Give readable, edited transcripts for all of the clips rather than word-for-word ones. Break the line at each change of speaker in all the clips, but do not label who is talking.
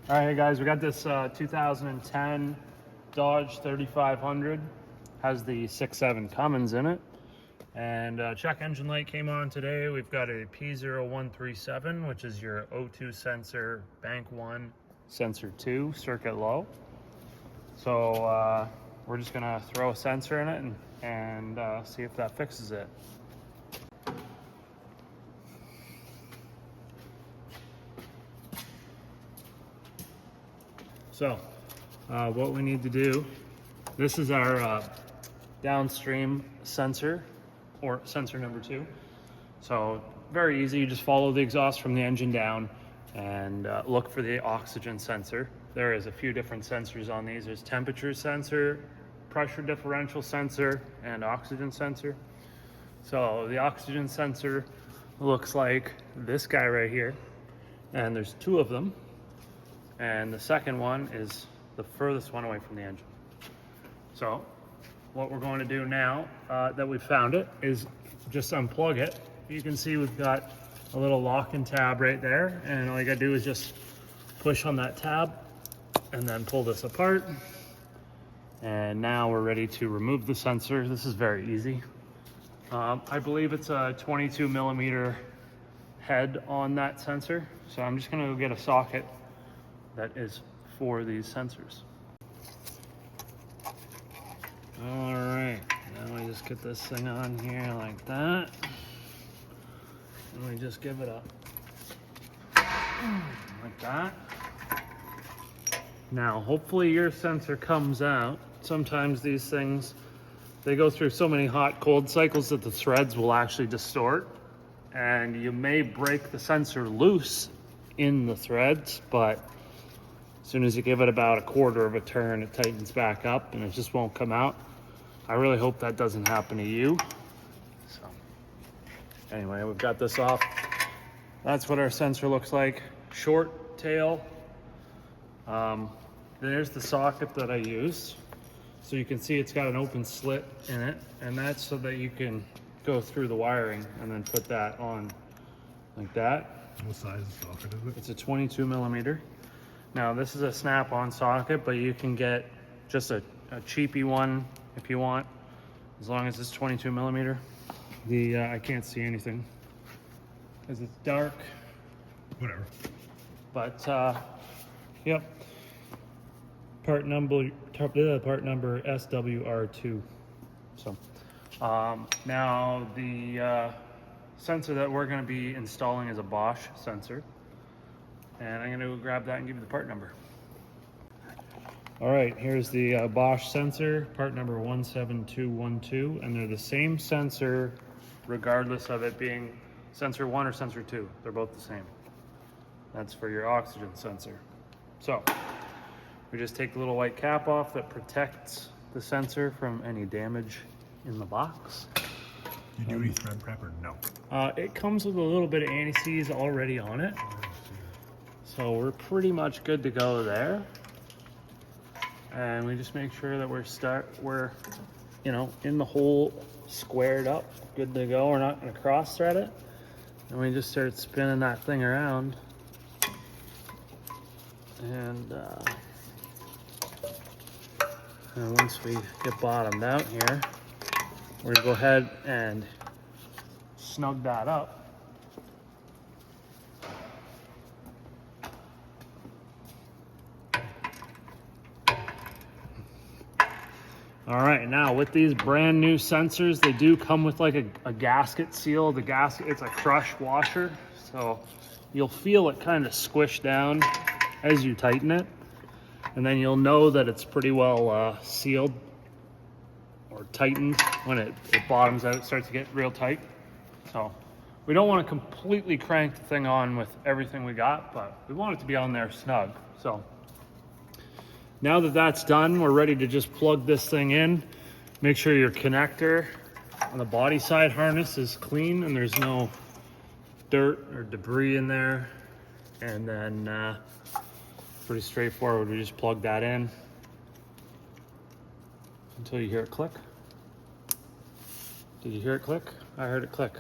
All right, guys, we got this 2010 Dodge 3500. Has the 6.7 Cummins in it. And check engine light came on today. We've got a P0137, which is your O2 sensor, bank 1, sensor 2, circuit low. So we're just gonna throw a sensor in it and see if that fixes it. So what we need to do, this is our downstream sensor, or sensor number 2. So very easy, you just follow the exhaust from the engine down and look for the oxygen sensor. There is a few different sensors on these. There's temperature sensor, pressure differential sensor, and oxygen sensor. So the oxygen sensor looks like this guy right here, and there's 2 of them. And the second one is the furthest one away from the engine. So what we're going to do now that we found it is just unplug it. You can see we've got a little lock and tab right there, and all you gotta do is just push on that tab and then pull this apart. And now we're ready to remove the sensor. This is very easy. I believe it's a 22 millimeter head on that sensor. So I'm just gonna go get a socket that is for these sensors. All right, now we just get this thing on here like that. And we just give it up like that. Now, hopefully your sensor comes out. Sometimes these things, they go through so many hot cold cycles that the threads will actually distort, and you may break the sensor loose in the threads, but as soon as you give it about a quarter of a turn, it tightens back up and it just won't come out. I really hope that doesn't happen to you. So anyway, we've got this off. That's what our sensor looks like. Short tail. There's the socket that I used. So you can see it's got an open slit in it, and that's so that you can go through the wiring and then put that on like that.
What size socket is it?
It's a 22 millimeter. Now this is a snap-on socket, but you can get just a cheapy one if you want, as long as it's 22 millimeter. The I can't see anything because it's dark.
Whatever.
But yep, part number SWR2. So now the sensor that we're going to be installing is a Bosch sensor. And I'm gonna go grab that and give you the part number. All right, here's the Bosch sensor, part number 17212, and they're the same sensor regardless of it being sensor 1 or sensor 2. They're both the same. That's for your oxygen sensor. So we just take the little white cap off that protects the sensor from any damage in the box.
You do any thread prep or no?
It comes with a little bit of anti-seize already on it. So we're pretty much good to go there. And we just make sure that we're in the hole, squared up, good to go. We're not gonna cross thread it. And we just start spinning that thing around. And once we get bottomed out here, we're gonna go ahead and snug that up. All right, now with these brand new sensors, they do come with like a gasket seal. The gasket, it's a crush washer. So you'll feel it kind of squish down as you tighten it. And then you'll know that it's pretty well sealed or tightened when it bottoms out, it starts to get real tight. So we don't want to completely crank the thing on with everything we got, but we want it to be on there snug. So now that that's done, we're ready to just plug this thing in. Make sure your connector on the body side harness is clean and there's no dirt or debris in there. And then pretty straightforward, we just plug that in until you hear it click. Did you hear it click? I heard it click.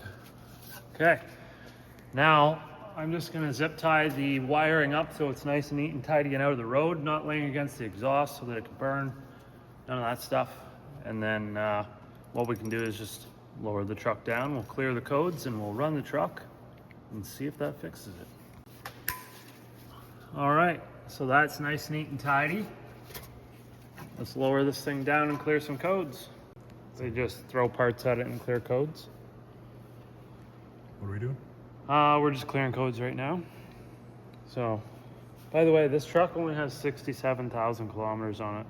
Okay, now I'm just gonna zip tie the wiring up so it's nice and neat and tidy and out of the road, not laying against the exhaust so that it can burn, none of that stuff. And then what we can do is just lower the truck down, we'll clear the codes and we'll run the truck and see if that fixes it. All right, so that's nice, neat and tidy. Let's lower this thing down and clear some codes. They just throw parts at it and clear codes.
What are we doing?
We're just clearing codes right now. So, by the way, this truck only has 67,000 kilometers on it.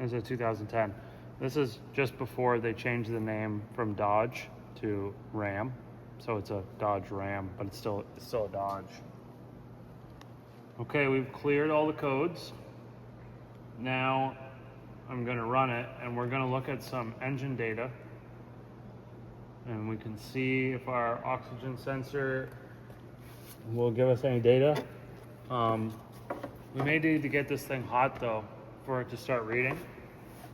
It's a 2010. This is just before they changed the name from Dodge to Ram. So it's a Dodge Ram, but it's still a Dodge. Okay, we've cleared all the codes. Now I'm gonna run it and we're gonna look at some engine data. And we can see if our oxygen sensor will give us any data. We may need to get this thing hot though for it to start reading.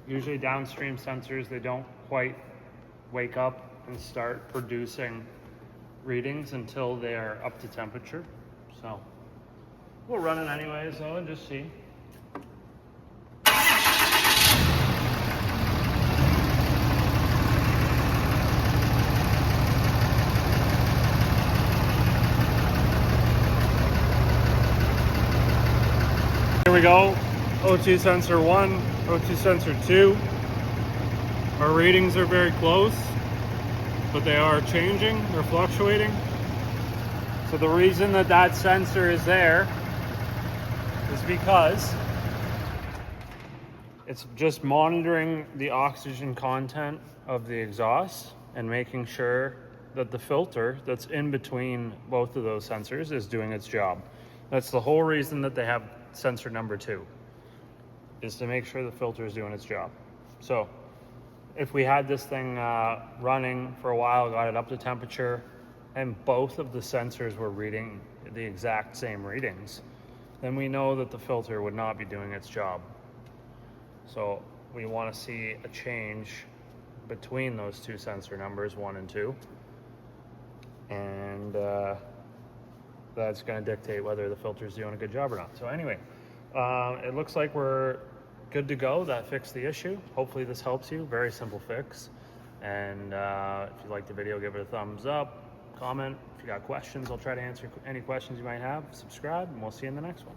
Usually downstream sensors, they don't quite wake up and start producing readings until they are up to temperature. So we'll run it anyways though and just see. Here we go, O2 sensor 1, O2 sensor 2. Our readings are very close, but they are changing, they're fluctuating. So the reason that that sensor is there is because it's just monitoring the oxygen content of the exhaust and making sure that the filter that's in between both of those sensors is doing its job. That's the whole reason that they have sensor number 2, is to make sure the filter is doing its job. So if we had this thing running for a while, got it up to temperature, and both of the sensors were reading the exact same readings, then we know that the filter would not be doing its job. So we want to see a change between those two sensor numbers, 1 and 2. And that's going to dictate whether the filter is doing a good job or not. So anyway, it looks like we're good to go. That fixed the issue. Hopefully this helps you. Very simple fix. And if you like the video, give it a thumbs up, comment. If you got questions, I'll try to answer any questions you might have. Subscribe, and we'll see you in the next one.